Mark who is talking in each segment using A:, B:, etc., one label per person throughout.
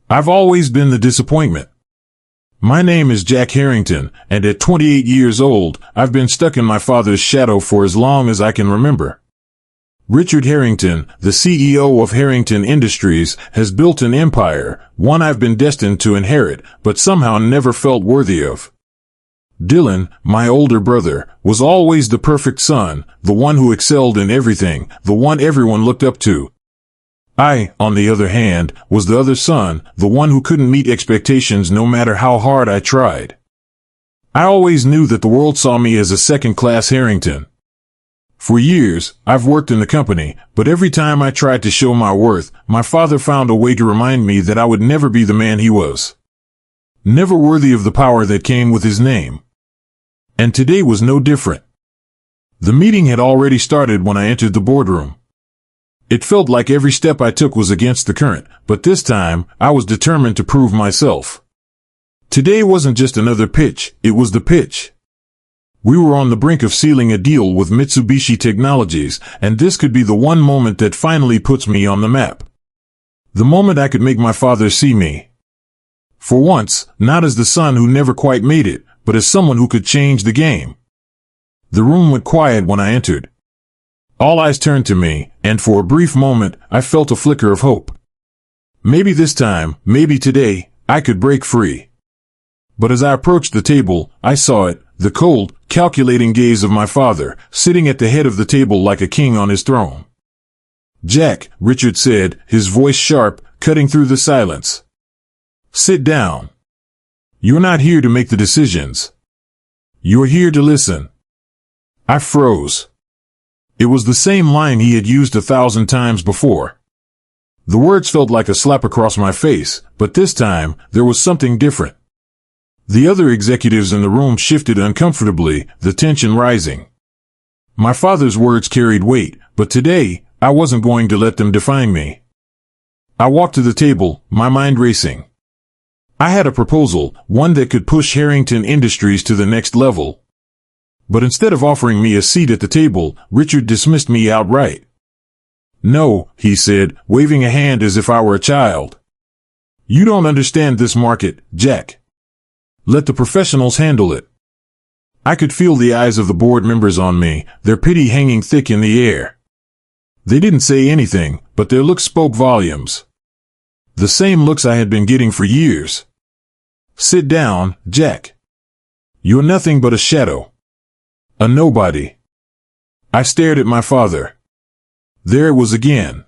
A: I've always been the disappointment. My name is Jack Harrington, and at 28 years old, I've been stuck in my father's shadow for as long as I can remember. Richard Harrington, the CEO of Harrington Industries, has built an empire, one I've been destined to inherit, but somehow never felt worthy of. Dylan, my older brother, was always the perfect son, the one who excelled in everything, the one everyone looked up to. I, on the other hand, was the other son, the one who couldn't meet expectations no matter how hard I tried. I always knew that the world saw me as a second-class Harrington. For years, I've worked in the company, but every time I tried to show my worth, my father found a way to remind me that I would never be the man he was. Never worthy of the power that came with his name. And today was no different. The meeting had already started when I entered the boardroom. It felt like every step I took was against the current, but this time, I was determined to prove myself. Today wasn't just another pitch, it was the pitch. We were on the brink of sealing a deal with Mitsubishi Technologies, and this could be the one moment that finally puts me on the map. The moment I could make my father see me. For once, not as the son who never quite made it, but as someone who could change the game. The room went quiet when I entered. All eyes turned to me, and for a brief moment, I felt a flicker of hope. Maybe this time, maybe today, I could break free. But as I approached the table, I saw it, the cold, calculating gaze of my father, sitting at the head of the table like a king on his throne. "Jack," Richard said, his voice sharp, cutting through the silence. "Sit down. You're not here to make the decisions. You're here to listen." I froze. It was the same line he had used 1,000 times before. The words felt like a slap across my face, but this time, there was something different. The other executives in the room shifted uncomfortably, the tension rising. My father's words carried weight, but today, I wasn't going to let them define me. I walked to the table, my mind racing. I had a proposal, one that could push Harrington Industries to the next level. But instead of offering me a seat at the table, Richard dismissed me outright. "No," he said, waving a hand as if I were a child. "You don't understand this market, Jack. Let the professionals handle it." I could feel the eyes of the board members on me, their pity hanging thick in the air. They didn't say anything, but their looks spoke volumes. The same looks I had been getting for years. "Sit down, Jack. You're nothing but a shadow. A nobody." I stared at my father. There it was again.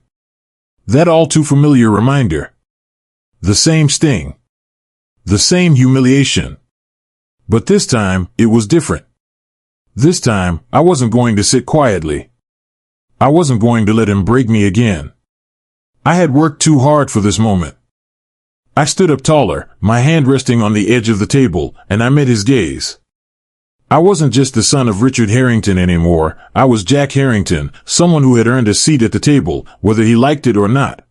A: That all too familiar reminder. The same sting. The same humiliation. But this time, it was different. This time, I wasn't going to sit quietly. I wasn't going to let him break me again. I had worked too hard for this moment. I stood up taller, my hand resting on the edge of the table, and I met his gaze. I wasn't just the son of Richard Harrington anymore, I was Jack Harrington, someone who had earned a seat at the table, whether he liked it or not.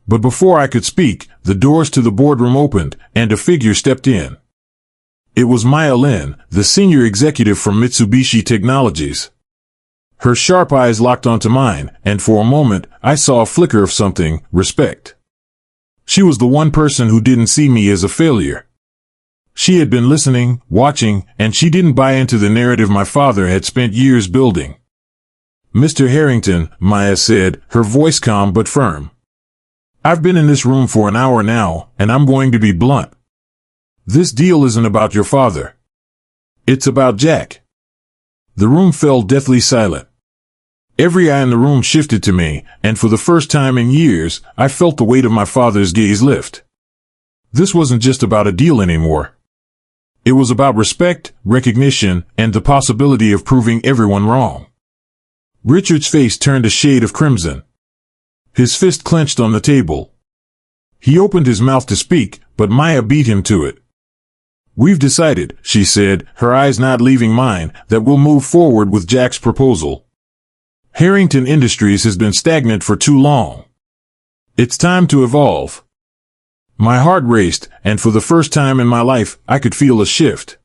A: But before I could speak, the doors to the boardroom opened, and a figure stepped in. It was Maya Lin, the senior executive from Mitsubishi Technologies. Her sharp eyes locked onto mine, and for a moment, I saw a flicker of something, respect. She was the one person who didn't see me as a failure. She had been listening, watching, and she didn't buy into the narrative my father had spent years building. "Mr. Harrington," Maya said, her voice calm but firm. "I've been in this room for an hour now, and I'm going to be blunt. This deal isn't about your father. It's about Jack." The room fell deathly silent. Every eye in the room shifted to me, and for the first time in years, I felt the weight of my father's gaze lift. This wasn't just about a deal anymore. It was about respect, recognition, and the possibility of proving everyone wrong. Richard's face turned a shade of crimson. His fist clenched on the table. He opened his mouth to speak, but Maya beat him to it. "We've decided," she said, her eyes not leaving mine, "that we'll move forward with Jack's proposal. Harrington Industries has been stagnant for too long. It's time to evolve." My heart raced, and for the first time in my life, I could feel a shift.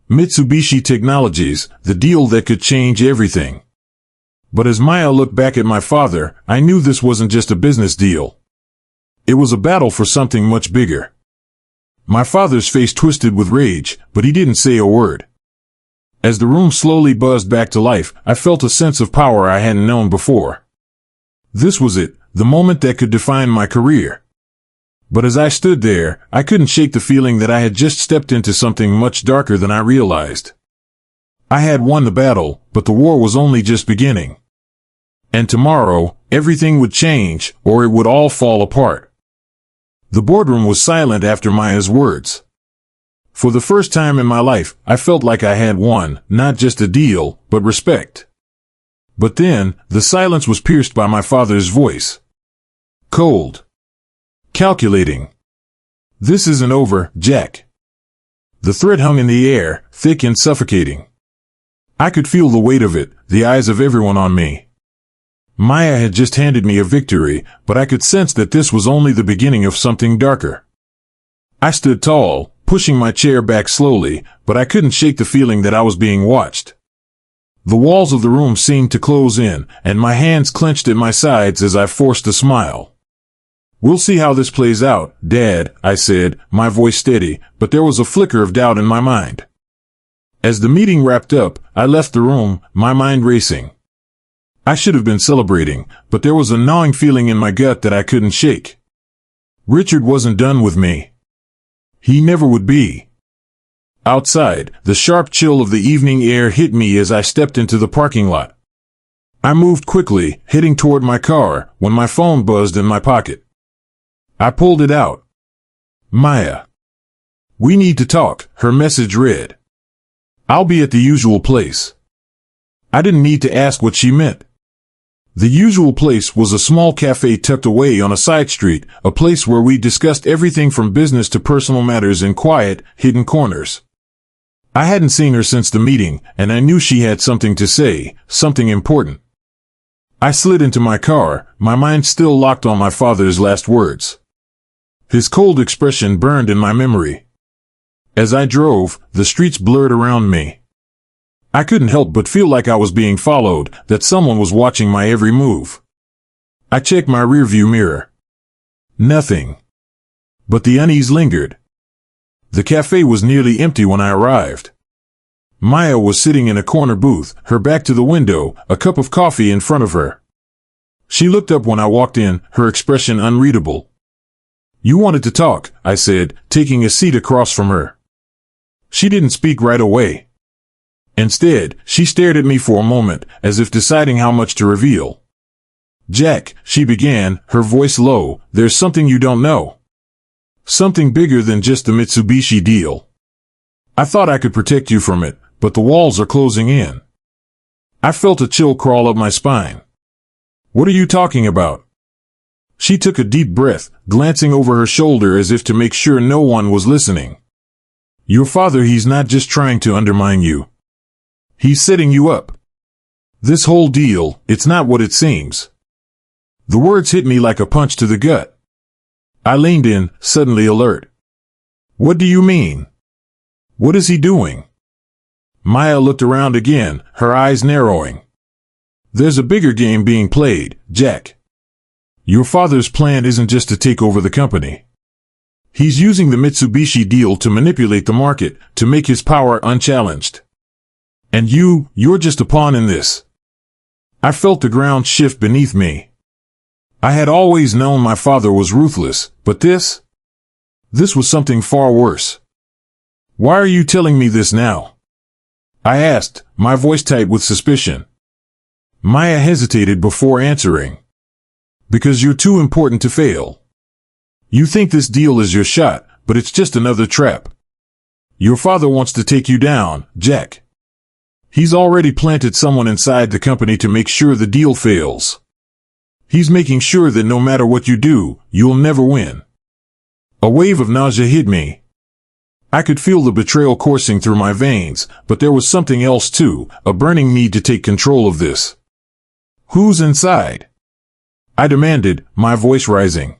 A: Mitsubishi Technologies, the deal that could change everything. But as Maya looked back at my father, I knew this wasn't just a business deal. It was a battle for something much bigger. My father's face twisted with rage, but he didn't say a word. As the room slowly buzzed back to life, I felt a sense of power I hadn't known before. This was it, the moment that could define my career. But as I stood there, I couldn't shake the feeling that I had just stepped into something much darker than I realized. I had won the battle, but the war was only just beginning. And tomorrow, everything would change, or it would all fall apart. The boardroom was silent after Maya's words. For the first time in my life, I felt like I had won, not just a deal, but respect. But then, the silence was pierced by my father's voice. Cold. Calculating. This isn't over, Jack. The threat hung in the air, thick and suffocating. I could feel the weight of it, the eyes of everyone on me. Maya had just handed me a victory, but I could sense that this was only the beginning of something darker. I stood tall, pushing my chair back slowly, but I couldn't shake the feeling that I was being watched. The walls of the room seemed to close in, and my hands clenched at my sides as I forced a smile. We'll see how this plays out, Dad, I said, my voice steady, but there was a flicker of doubt in my mind. As the meeting wrapped up, I left the room, my mind racing. I should have been celebrating, but there was a gnawing feeling in my gut that I couldn't shake. Richard wasn't done with me. He never would be. Outside, the sharp chill of the evening air hit me as I stepped into the parking lot. I moved quickly, heading toward my car, when my phone buzzed in my pocket. I pulled it out. Maya. We need to talk, her message read. I'll be at the usual place. I didn't need to ask what she meant. The usual place was a small cafe tucked away on a side street, a place where we discussed everything from business to personal matters in quiet, hidden corners. I hadn't seen her since the meeting, and I knew she had something to say, something important. I slid into my car, my mind still locked on my father's last words. His cold expression burned in my memory. As I drove, the streets blurred around me. I couldn't help but feel like I was being followed, that someone was watching my every move. I checked my rearview mirror. Nothing. But the unease lingered. The cafe was nearly empty when I arrived. Maya was sitting in a corner booth, her back to the window, a cup of coffee in front of her. She looked up when I walked in, her expression unreadable. You wanted to talk, I said, taking a seat across from her. She didn't speak right away. Instead, she stared at me for a moment, as if deciding how much to reveal. Jack, she began, her voice low, there's something you don't know. Something bigger than just the Mitsubishi deal. I thought I could protect you from it, but the walls are closing in. I felt a chill crawl up my spine. What are you talking about? She took a deep breath, glancing over her shoulder as if to make sure no one was listening. Your father, he's not just trying to undermine you. He's setting you up. This whole deal, it's not what it seems. The words hit me like a punch to the gut. I leaned in, suddenly alert. What do you mean? What is he doing? Maya looked around again, her eyes narrowing. There's a bigger game being played, Jack. Your father's plan isn't just to take over the company. He's using the Mitsubishi deal to manipulate the market, to make his power unchallenged. And you're just a pawn in this. I felt the ground shift beneath me. I had always known my father was ruthless, but this was something far worse. Why are you telling me this now? I asked, my voice tight with suspicion. Maya hesitated before answering. Because you're too important to fail. You think this deal is your shot, but it's just another trap. Your father wants to take you down, Jack. He's already planted someone inside the company to make sure the deal fails. He's making sure that no matter what you do, you'll never win. A wave of nausea hit me. I could feel the betrayal coursing through my veins, but there was something else too, a burning need to take control of this. Who's inside? I demanded, my voice rising.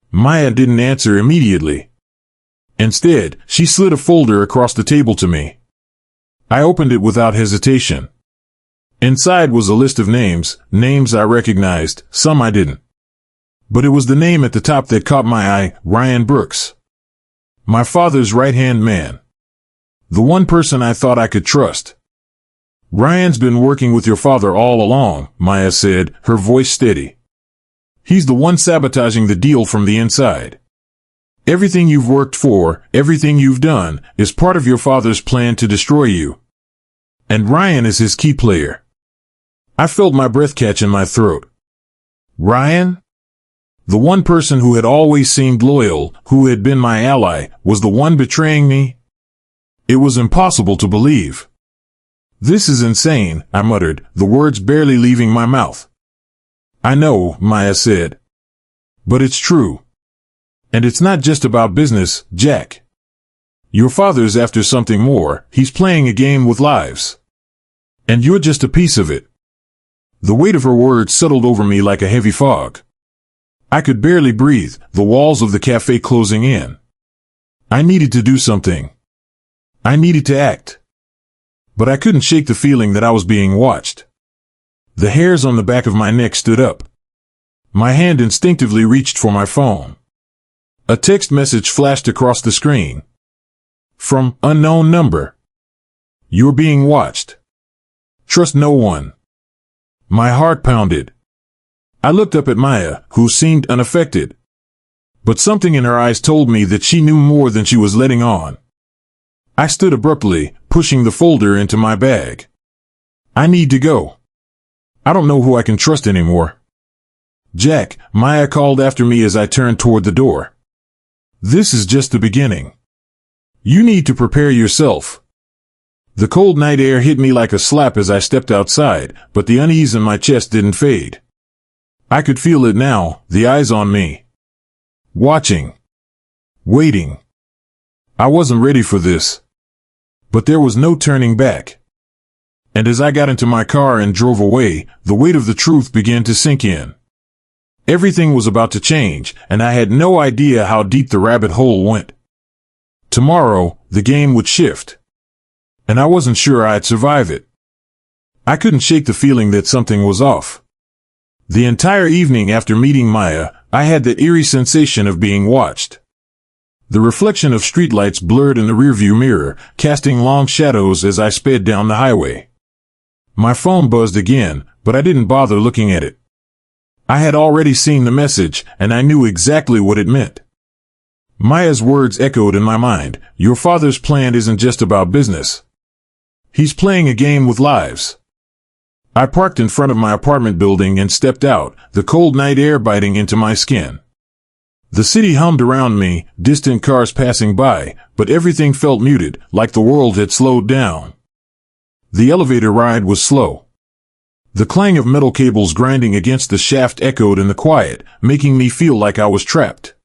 A: Maya didn't answer immediately. Instead, she slid a folder across the table to me. I opened it without hesitation. Inside was a list of names, names I recognized, some I didn't. But it was the name at the top that caught my eye, Ryan Brooks. My father's right-hand man. The one person I thought I could trust. Ryan's been working with your father all along, Maya said, her voice steady. He's the one sabotaging the deal from the inside. Everything you've worked for, everything you've done, is part of your father's plan to destroy you. And Ryan is his key player. I felt my breath catch in my throat. Ryan? The one person who had always seemed loyal, who had been my ally, was the one betraying me? It was impossible to believe. This is insane, I muttered, the words barely leaving my mouth. I know, Maya said. But it's true. And it's not just about business, Jack. Your father's after something more. He's playing a game with lives. And you're just a piece of it. The weight of her words settled over me like a heavy fog. I could barely breathe, the walls of the cafe closing in. I needed to do something. I needed to act. But I couldn't shake the feeling that I was being watched. The hairs on the back of my neck stood up. My hand instinctively reached for my phone. A text message flashed across the screen. From unknown number. You're being watched. Trust no one. My heart pounded. I looked up at Maya, who seemed unaffected. But something in her eyes told me that she knew more than she was letting on. I stood abruptly, pushing the folder into my bag. I need to go. I don't know who I can trust anymore. Jack, Maya called after me as I turned toward the door. This is just the beginning. You need to prepare yourself. The cold night air hit me like a slap as I stepped outside, but the unease in my chest didn't fade. I could feel it now, the eyes on me. Watching. Waiting. I wasn't ready for this. But there was no turning back. And as I got into my car and drove away, the weight of the truth began to sink in. Everything was about to change, and I had no idea how deep the rabbit hole went. Tomorrow, the game would shift. And I wasn't sure I'd survive it. I couldn't shake the feeling that something was off. The entire evening after meeting Maya, I had that eerie sensation of being watched. The reflection of streetlights blurred in the rearview mirror, casting long shadows as I sped down the highway. My phone buzzed again, but I didn't bother looking at it. I had already seen the message, and I knew exactly what it meant. Maya's words echoed in my mind. Your father's plan isn't just about business. He's playing a game with lives. I parked in front of my apartment building and stepped out, the cold night air biting into my skin. The city hummed around me, distant cars passing by, but everything felt muted, like the world had slowed down. The elevator ride was slow. The clang of metal cables grinding against the shaft echoed in the quiet, making me feel like I was trapped.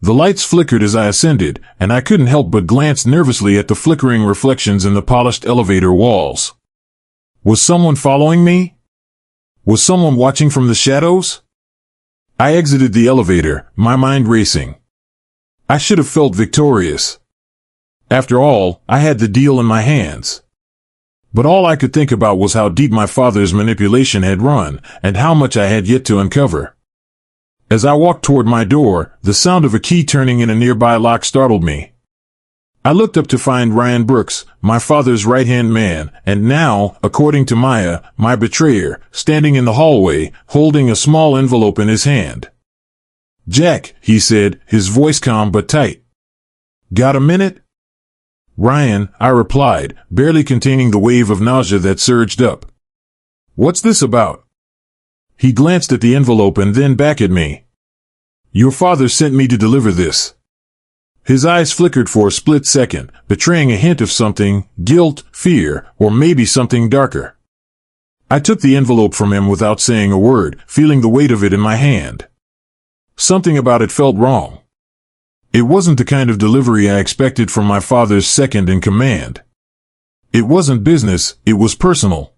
A: The lights flickered as I ascended, and I couldn't help but glance nervously at the flickering reflections in the polished elevator walls. Was someone following me? Was someone watching from the shadows? I exited the elevator, my mind racing. I should have felt victorious. After all, I had the deal in my hands. But all I could think about was how deep my father's manipulation had run, and how much I had yet to uncover. As I walked toward my door, the sound of a key turning in a nearby lock startled me. I looked up to find Ryan Brooks, my father's right-hand man, and now, according to Maya, my betrayer, standing in the hallway, holding a small envelope in his hand. Jack, he said, his voice calm but tight. Got a minute? Ryan, I replied, barely containing the wave of nausea that surged up. What's this about? He glanced at the envelope and then back at me. Your father sent me to deliver this. His eyes flickered for a split second, betraying a hint of something, guilt, fear, or maybe something darker. I took the envelope from him without saying a word, feeling the weight of it in my hand. Something about it felt wrong. It wasn't the kind of delivery I expected from my father's second in command. It wasn't business, it was personal.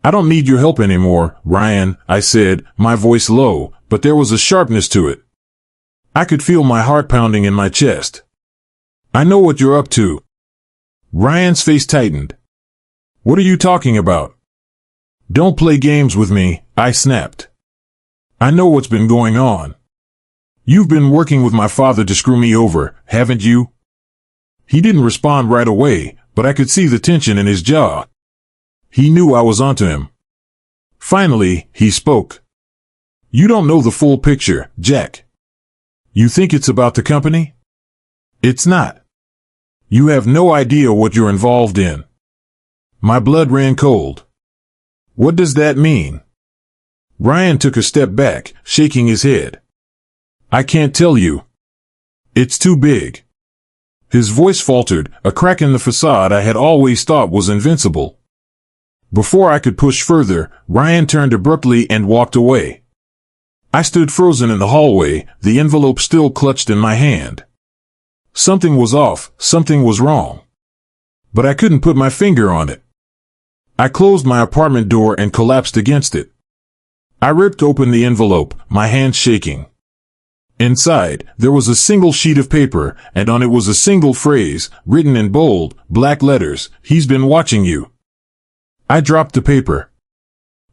A: I don't need your help anymore, Ryan, I said, my voice low, but there was a sharpness to it. I could feel my heart pounding in my chest. I know what you're up to. Ryan's face tightened. What are you talking about? Don't play games with me, I snapped. I know what's been going on. You've been working with my father to screw me over, haven't you? He didn't respond right away, but I could see the tension in his jaw. He knew I was onto him. Finally, he spoke. You don't know the full picture, Jack. You think it's about the company? It's not. You have no idea what you're involved in. My blood ran cold. What does that mean? Ryan took a step back, shaking his head. I can't tell you. It's too big. His voice faltered, a crack in the facade I had always thought was invincible. Before I could push further, Ryan turned abruptly and walked away. I stood frozen in the hallway, the envelope still clutched in my hand. Something was off, something was wrong. But I couldn't put my finger on it. I closed my apartment door and collapsed against it. I ripped open the envelope, my hands shaking. Inside, there was a single sheet of paper, and on it was a single phrase, written in bold, black letters, "He's been watching you." I dropped the paper.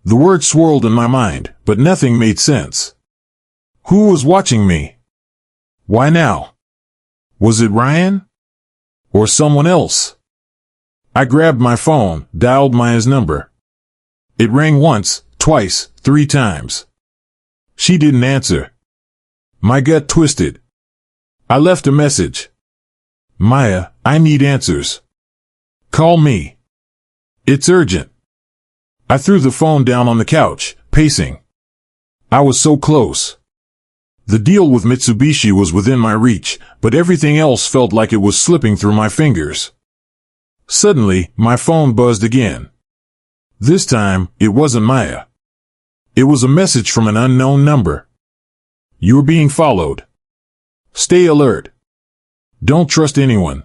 A: The words swirled in my mind, but nothing made sense. Who was watching me? Why now? Was it Ryan? Or someone else? I grabbed my phone, dialed Maya's number. It rang once, twice, 3 times. She didn't answer. My gut twisted. I left a message. Maya, I need answers. Call me. It's urgent. I threw the phone down on the couch, pacing. I was so close. The deal with Mitsubishi was within my reach, but everything else felt like it was slipping through my fingers. Suddenly, my phone buzzed again. This time, it wasn't Maya. It was a message from an unknown number. You're being followed. Stay alert. Don't trust anyone.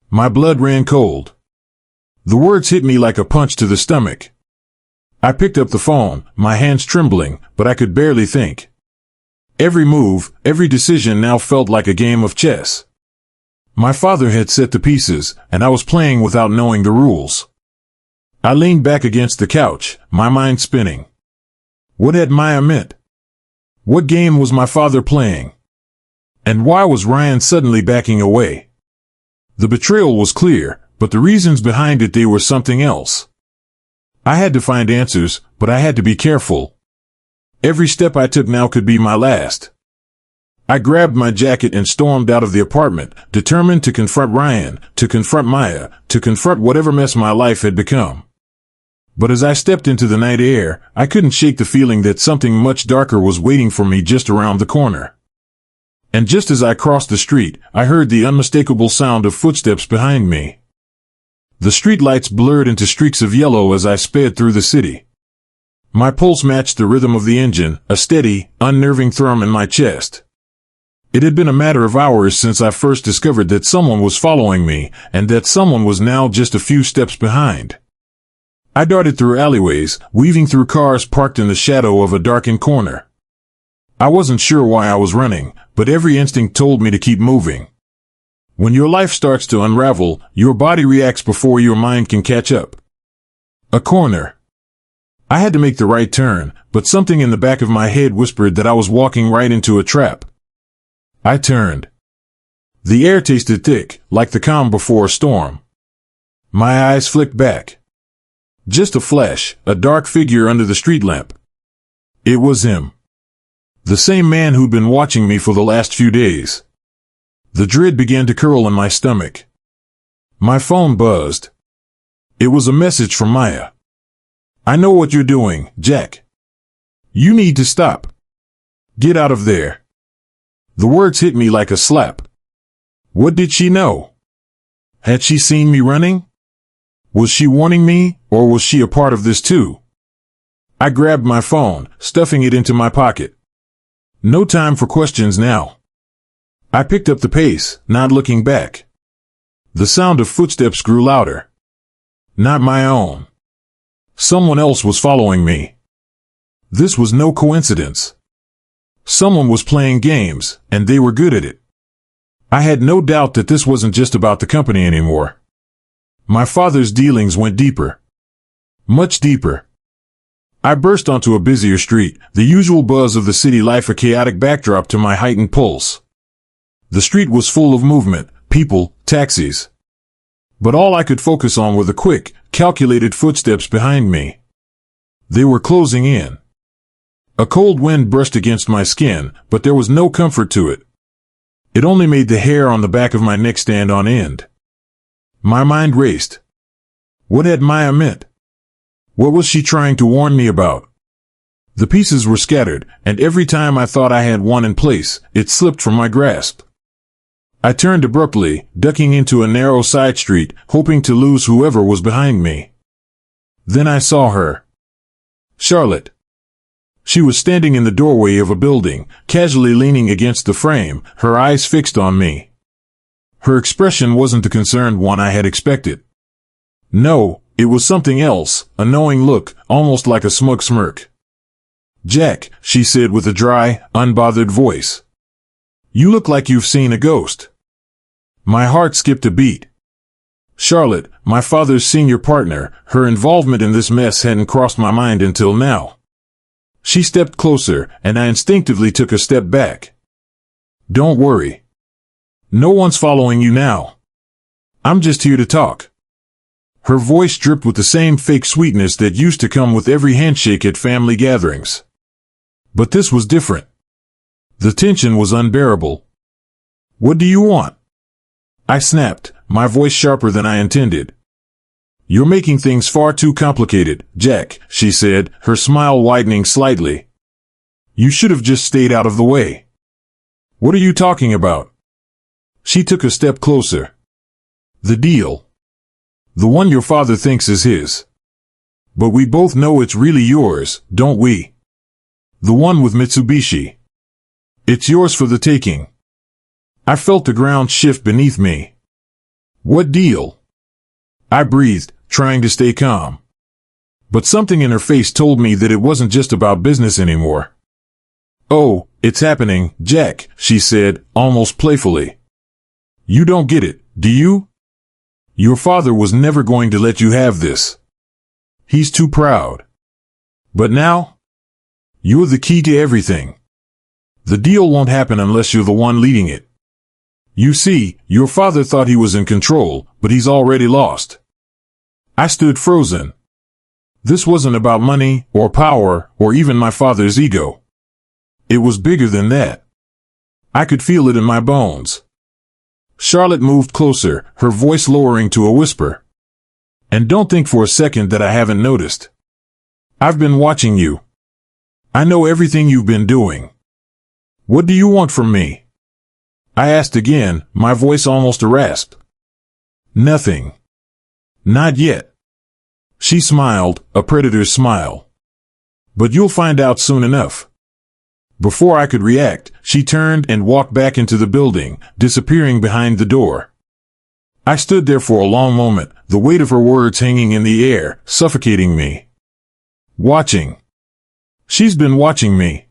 A: My blood ran cold. The words hit me like a punch to the stomach. I picked up the phone, my hands trembling, but I could barely think. Every move, every decision now felt like a game of chess. My father had set the pieces, and I was playing without knowing the rules. I leaned back against the couch, my mind spinning. What had Maya meant? What game was my father playing? And why was Ryan suddenly backing away? The betrayal was clear, but the reasons behind it, they were something else. I had to find answers, but I had to be careful. Every step I took now could be my last. I grabbed my jacket and stormed out of the apartment, determined to confront Ryan, to confront Maya, to confront whatever mess my life had become. But as I stepped into the night air, I couldn't shake the feeling that something much darker was waiting for me just around the corner. And just as I crossed the street, I heard the unmistakable sound of footsteps behind me. The streetlights blurred into streaks of yellow as I sped through the city. My pulse matched the rhythm of the engine, a steady, unnerving thrum in my chest. It had been a matter of hours since I first discovered that someone was following me, and that someone was now just a few steps behind. I darted through alleyways, weaving through cars parked in the shadow of a darkened corner. I wasn't sure why I was running, but every instinct told me to keep moving. When your life starts to unravel, your body reacts before your mind can catch up. A corner. I had to make the right turn, but something in the back of my head whispered that I was walking right into a trap. I turned. The air tasted thick, like the calm before a storm. My eyes flicked back. Just a flash, a dark figure under the street lamp. It was him. The same man who'd been watching me for the last few days. The dread began to curl in my stomach. My phone buzzed. It was a message from Maya. I know what you're doing, Jack. You need to stop. Get out of there. The words hit me like a slap. What did she know? Had she seen me running? Was she warning me, or was she a part of this too? I grabbed my phone, stuffing it into my pocket. No time for questions now. I picked up the pace, not looking back. The sound of footsteps grew louder. Not my own. Someone else was following me. This was no coincidence. Someone was playing games, and they were good at it. I had no doubt that this wasn't just about the company anymore. My father's dealings went deeper. Much deeper. I burst onto a busier street, the usual buzz of the city life a chaotic backdrop to my heightened pulse. The street was full of movement, people, taxis. But all I could focus on were the quick, calculated footsteps behind me. They were closing in. A cold wind brushed against my skin, but there was no comfort to it. It only made the hair on the back of my neck stand on end. My mind raced. What had Maya meant? What was she trying to warn me about? The pieces were scattered, and every time I thought I had one in place, it slipped from my grasp. I turned abruptly, ducking into a narrow side street, hoping to lose whoever was behind me. Then I saw her. Charlotte. She was standing in the doorway of a building, casually leaning against the frame, her eyes fixed on me. Her expression wasn't the concerned one I had expected. No, it was something else, a knowing look, almost like a smug smirk. "Jack," she said with a dry, unbothered voice. "You look like you've seen a ghost." My heart skipped a beat. Charlotte, my father's senior partner, her involvement in this mess hadn't crossed my mind until now. She stepped closer, and I instinctively took a step back. "Don't worry. No one's following you now. I'm just here to talk." Her voice dripped with the same fake sweetness that used to come with every handshake at family gatherings. But this was different. The tension was unbearable. "What do you want?" I snapped, my voice sharper than I intended. "You're making things far too complicated, Jack," she said, her smile widening slightly. "You should have just stayed out of the way." "What are you talking about?" She took a step closer. "The deal. The one your father thinks is his. But we both know it's really yours, don't we? The one with Mitsubishi. It's yours for the taking." I felt the ground shift beneath me. "What deal?" I breathed, trying to stay calm. But something in her face told me that it wasn't just about business anymore. "Oh, it's happening, Jack," she said, almost playfully. "You don't get it, do you? Your father was never going to let you have this. He's too proud. But now? You're the key to everything. The deal won't happen unless you're the one leading it. You see, your father thought he was in control, but he's already lost." I stood frozen. This wasn't about money, or power, or even my father's ego. It was bigger than that. I could feel it in my bones. Charlotte moved closer, her voice lowering to a whisper. "And don't think for a second that I haven't noticed. I've been watching you. I know everything you've been doing. What do you want from me?" I asked again, my voice almost a rasp. "Nothing. Not yet." She smiled, a predator's smile. "But you'll find out soon enough." Before I could react, she turned and walked back into the building, disappearing behind the door. I stood there for a long moment, the weight of her words hanging in the air, suffocating me. Watching. She's been watching me.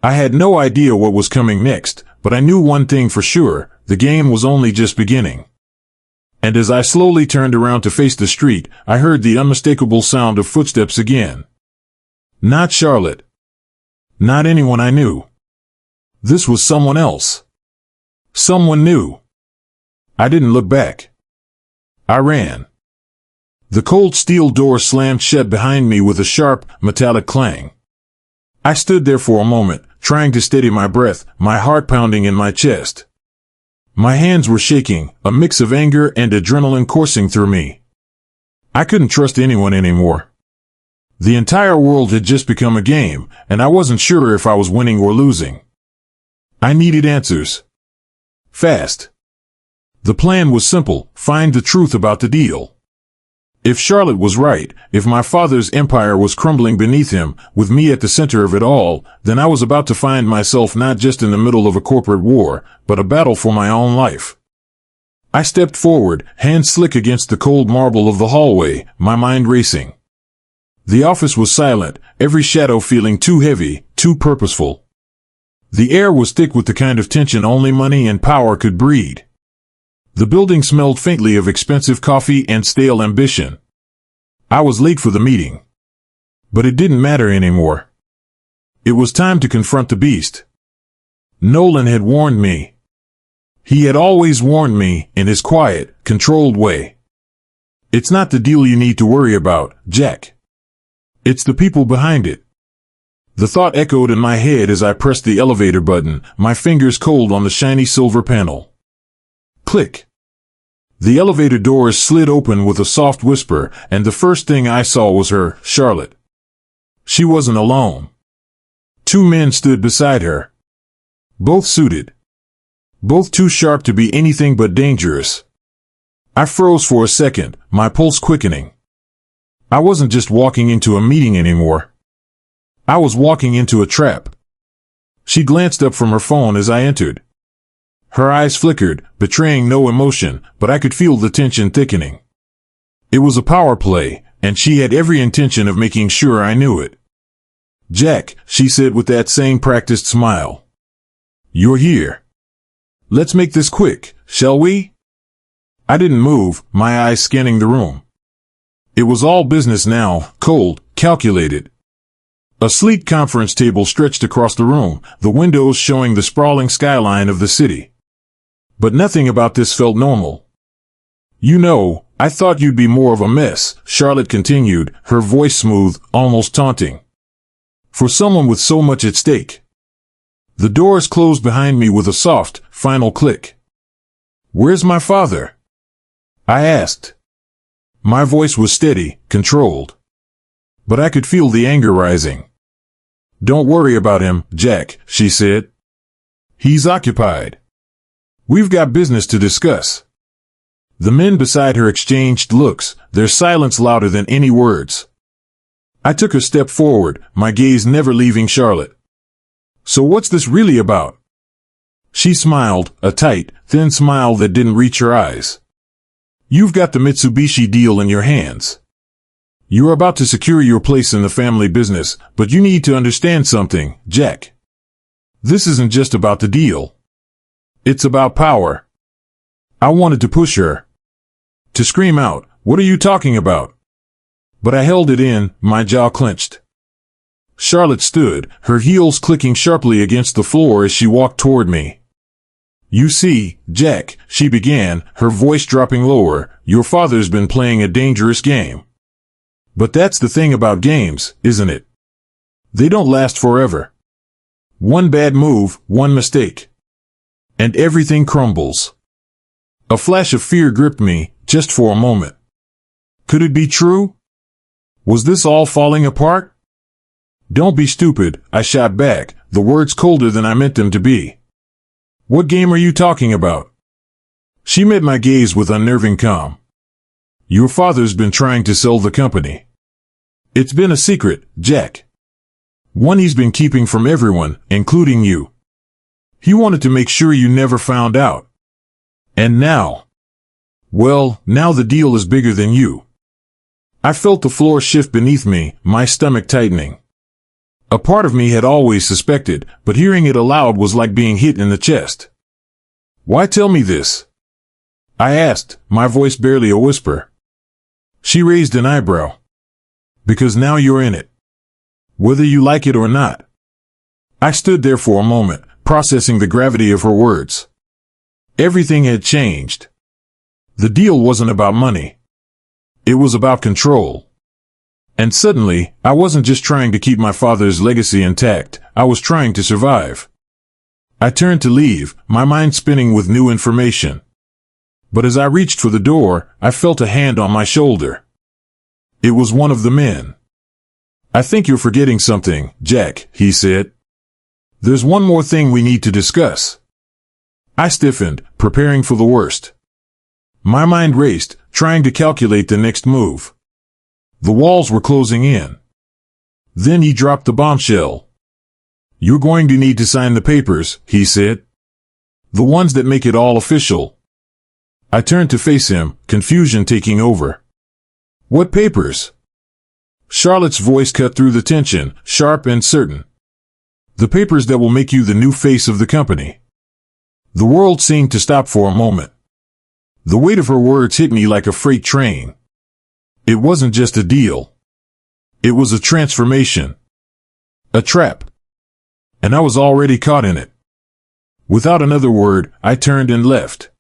A: I had no idea what was coming next, but I knew one thing for sure, the game was only just beginning. And as I slowly turned around to face the street, I heard the unmistakable sound of footsteps again. Not Charlotte. Not anyone I knew. This was someone else. Someone new. I didn't look back. I ran. The cold steel door slammed shut behind me with a sharp, metallic clang. I stood there for a moment, trying to steady my breath, my heart pounding in my chest. My hands were shaking, a mix of anger and adrenaline coursing through me. I couldn't trust anyone anymore. The entire world had just become a game, and I wasn't sure if I was winning or losing. I needed answers. Fast. The plan was simple, find the truth about the deal. If Charlotte was right, if my father's empire was crumbling beneath him, with me at the center of it all, then I was about to find myself not just in the middle of a corporate war, but a battle for my own life. I stepped forward, hands slick against the cold marble of the hallway, my mind racing. The office was silent, every shadow feeling too heavy, too purposeful. The air was thick with the kind of tension only money and power could breed. The building smelled faintly of expensive coffee and stale ambition. I was late for the meeting. But it didn't matter anymore. It was time to confront the beast. Nolan had warned me. He had always warned me in his quiet, controlled way. It's not the deal you need to worry about, Jack. It's the people behind it. The thought echoed in my head as I pressed the elevator button, my fingers cold on the shiny silver panel. Click. The elevator doors slid open with a soft whisper, and the first thing I saw was her, Charlotte. She wasn't alone. Two men stood beside her. Both suited. Both too sharp to be anything but dangerous. I froze for a second, my pulse quickening. I wasn't just walking into a meeting anymore. I was walking into a trap. She glanced up from her phone as I entered. Her eyes flickered, betraying no emotion, but I could feel the tension thickening. It was a power play, and she had every intention of making sure I knew it. Jack, she said with that same practiced smile. You're here. Let's make this quick, shall we? I didn't move, my eyes scanning the room. It was all business now, cold, calculated. A sleek conference table stretched across the room, the windows showing the sprawling skyline of the city. But nothing about this felt normal. You know, I thought you'd be more of a mess, Charlotte continued, her voice smooth, almost taunting. For someone with so much at stake. The doors closed behind me with a soft, final click. Where's my father? I asked. My voice was steady, controlled. But I could feel the anger rising. Don't worry about him, Jack, she said. He's occupied. We've got business to discuss. The men beside her exchanged looks, their silence louder than any words. I took a step forward, my gaze never leaving Charlotte. So what's this really about? She smiled, a tight, thin smile that didn't reach her eyes. You've got the Mitsubishi deal in your hands. You're about to secure your place in the family business, but you need to understand something, Jack. This isn't just about the deal. It's about power. I wanted to push her. To scream out, what are you talking about? But I held it in, my jaw clenched. Charlotte stood, her heels clicking sharply against the floor as she walked toward me. You see, Jack, she began, her voice dropping lower, your father's been playing a dangerous game. But that's the thing about games, isn't it? They don't last forever. One bad move, one mistake. And everything crumbles. A flash of fear gripped me, just for a moment. Could it be true? Was this all falling apart? Don't be stupid, I shot back, the words colder than I meant them to be. What game are you talking about? She met my gaze with unnerving calm. Your father's been trying to sell the company. It's been a secret, Jack. One he's been keeping from everyone, including you. He wanted to make sure you never found out. And now? Well, now the deal is bigger than you. I felt the floor shift beneath me, my stomach tightening. A part of me had always suspected, but hearing it aloud was like being hit in the chest. Why tell me this? I asked, my voice barely a whisper. She raised an eyebrow. Because now you're in it. Whether you like it or not. I stood there for a moment, processing the gravity of her words. Everything had changed. The deal wasn't about money. It was about control. And suddenly, I wasn't just trying to keep my father's legacy intact, I was trying to survive. I turned to leave, my mind spinning with new information. But as I reached for the door, I felt a hand on my shoulder. It was one of the men. I think you're forgetting something, Jack, he said. There's one more thing we need to discuss. I stiffened, preparing for the worst. My mind raced, trying to calculate the next move. The walls were closing in. Then he dropped the bombshell. You're going to need to sign the papers, he said. The ones that make it all official. I turned to face him, confusion taking over. What papers? Charlotte's voice cut through the tension, sharp and certain. The papers that will make you the new face of the company. The world seemed to stop for a moment. The weight of her words hit me like a freight train. It wasn't just a deal. It was a transformation. A trap. And I was already caught in it. Without another word, I turned and left.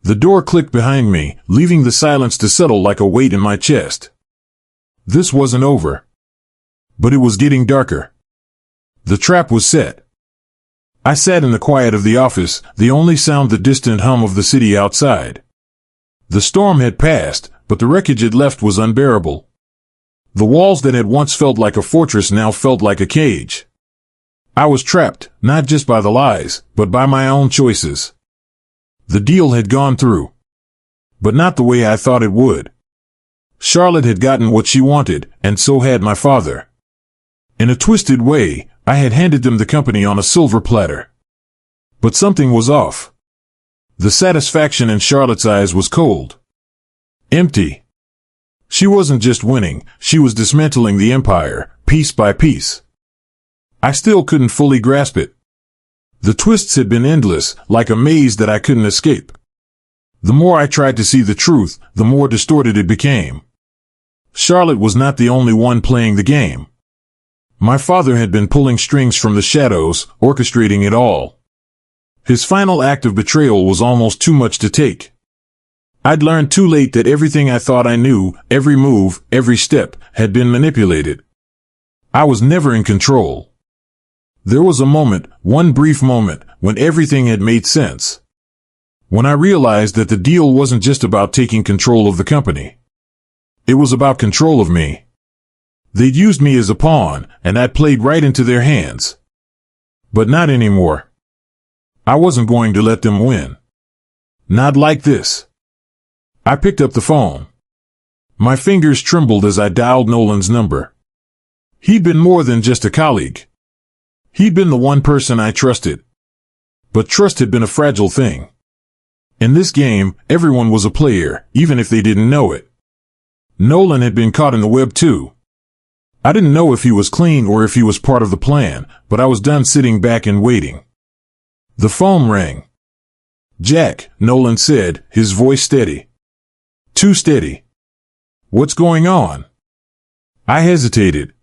A: The door clicked behind me, leaving the silence to settle like a weight in my chest. This wasn't over. But it was getting darker. The trap was set. I sat in the quiet of the office, the only sound the distant hum of the city outside. The storm had passed, but the wreckage it left was unbearable. The walls that had once felt like a fortress now felt like a cage. I was trapped, not just by the lies, but by my own choices. The deal had gone through. But not the way I thought it would. Charlotte had gotten what she wanted, and so had my father. In a twisted way, I had handed them the company on a silver platter. But something was off. The satisfaction in Charlotte's eyes was cold. Empty. She wasn't just winning, she was dismantling the empire, piece by piece. I still couldn't fully grasp it. The twists had been endless, like a maze that I couldn't escape. The more I tried to see the truth, the more distorted it became. Charlotte was not the only one playing the game. My father had been pulling strings from the shadows, orchestrating it all. His final act of betrayal was almost too much to take. I'd learned too late that everything I thought I knew, every move, every step, had been manipulated. I was never in control. There was a moment, one brief moment, when everything had made sense. When I realized that the deal wasn't just about taking control of the company. It was about control of me. They'd used me as a pawn, and I'd played right into their hands. But not anymore. I wasn't going to let them win. Not like this. I picked up the phone. My fingers trembled as I dialed Nolan's number. He'd been more than just a colleague. He'd been the one person I trusted. But trust had been a fragile thing. In this game, everyone was a player, even if they didn't know it. Nolan had been caught in the web too. I didn't know if he was clean or if he was part of the plan, but I was done sitting back and waiting. The phone rang. "Jack," Nolan said, his voice steady. Too steady. "What's going on?" I hesitated.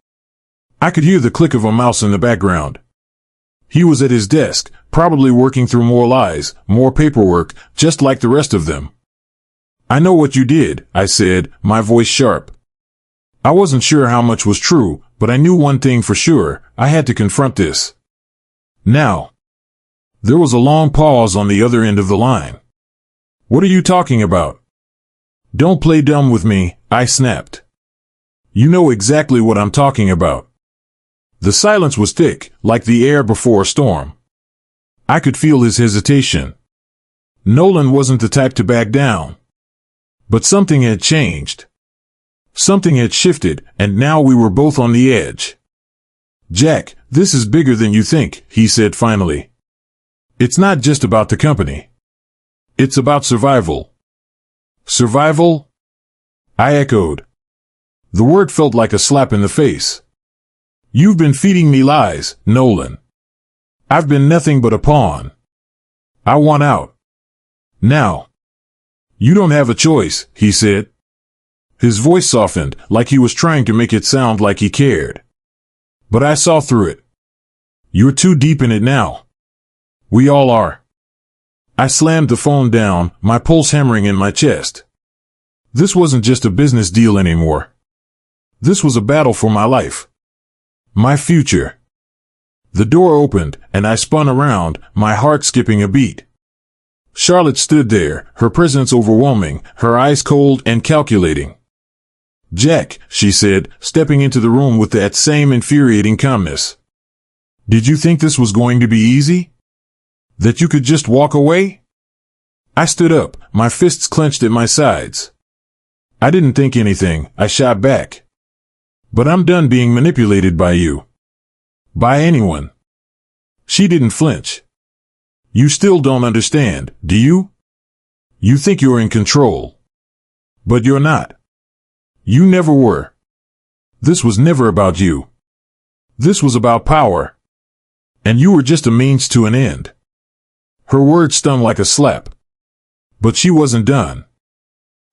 A: I could hear the click of a mouse in the background. He was at his desk, probably working through more lies, more paperwork, just like the rest of them. "I know what you did," I said, my voice sharp. I wasn't sure how much was true, but I knew one thing for sure, I had to confront this. Now. There was a long pause on the other end of the line. "What are you talking about?" "Don't play dumb with me," I snapped. "You know exactly what I'm talking about." The silence was thick, like the air before a storm. I could feel his hesitation. Nolan wasn't the type to back down. But something had changed. Something had shifted, and now we were both on the edge. "Jack, this is bigger than you think," he said finally. "It's not just about the company. It's about survival." "Survival?" I echoed. The word felt like a slap in the face. "You've been feeding me lies, Nolan. I've been nothing but a pawn. I want out. Now." "You don't have a choice," he said. His voice softened, like he was trying to make it sound like he cared. But I saw through it. "You're too deep in it now. We all are." I slammed the phone down, my pulse hammering in my chest. This wasn't just a business deal anymore. This was a battle for my life. My future. The door opened, and I spun around, my heart skipping a beat. Charlotte stood there, her presence overwhelming, her eyes cold and calculating. "Jack," she said, stepping into the room with that same infuriating calmness. "Did you think this was going to be easy? That you could just walk away?" I stood up, my fists clenched at my sides. "I didn't think anything," I shot back. "But I'm done being manipulated by you. By anyone." She didn't flinch. "You still don't understand, do you? You think you're in control. But you're not. You never were. This was never about you. This was about power. And you were just a means to an end." Her words stung like a slap. But she wasn't done.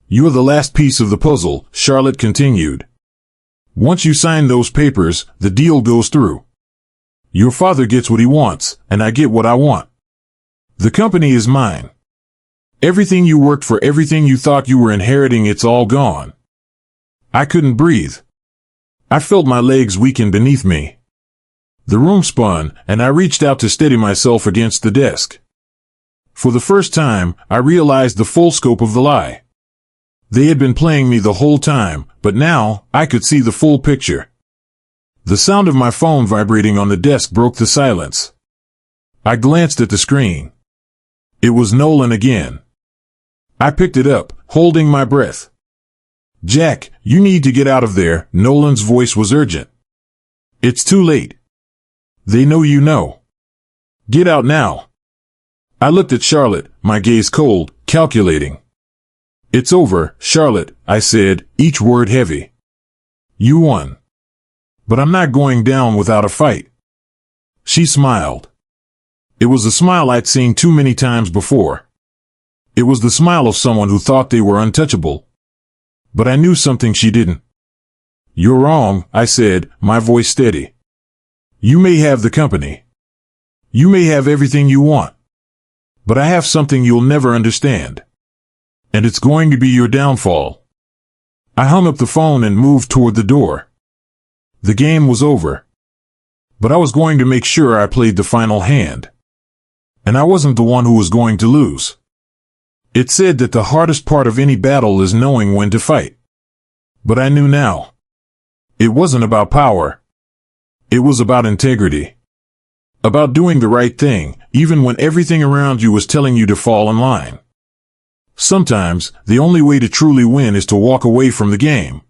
A: "You're the last piece of the puzzle," Charlotte continued. Once you sign those papers, the deal goes through. Your father gets what he wants, and I get what I want. The company is mine. Everything you worked for, everything you thought you were inheriting, it's all gone. I couldn't breathe. I felt my legs weaken beneath me. The room spun, and I reached out to steady myself against the desk. For the first time, I realized the full scope of the lie. They had been playing me the whole time, but now I could see the full picture. The sound of my phone vibrating on the desk broke the silence. I glanced at the screen. It was Nolan again. I picked it up, holding my breath. "Jack, you need to get out of there," Nolan's voice was urgent. "It's too late. They know you know. Get out now." I looked at Charlotte, my gaze cold, calculating. "It's over, Charlotte," I said, each word heavy. "You won. But I'm not going down without a fight." She smiled. It was the smile I'd seen too many times before. It was the smile of someone who thought they were untouchable. But I knew something she didn't. "You're wrong," I said, my voice steady. "You may have the company. You may have everything you want. But I have something you'll never understand. And it's going to be your downfall." I hung up the phone and moved toward the door. The game was over. But I was going to make sure I played the final hand. And I wasn't the one who was going to lose. It said that the hardest part of any battle is knowing when to fight. But I knew now. It wasn't about power. It was about integrity. About doing the right thing, even when everything around you was telling you to fall in line. Sometimes, the only way to truly win is to walk away from the game.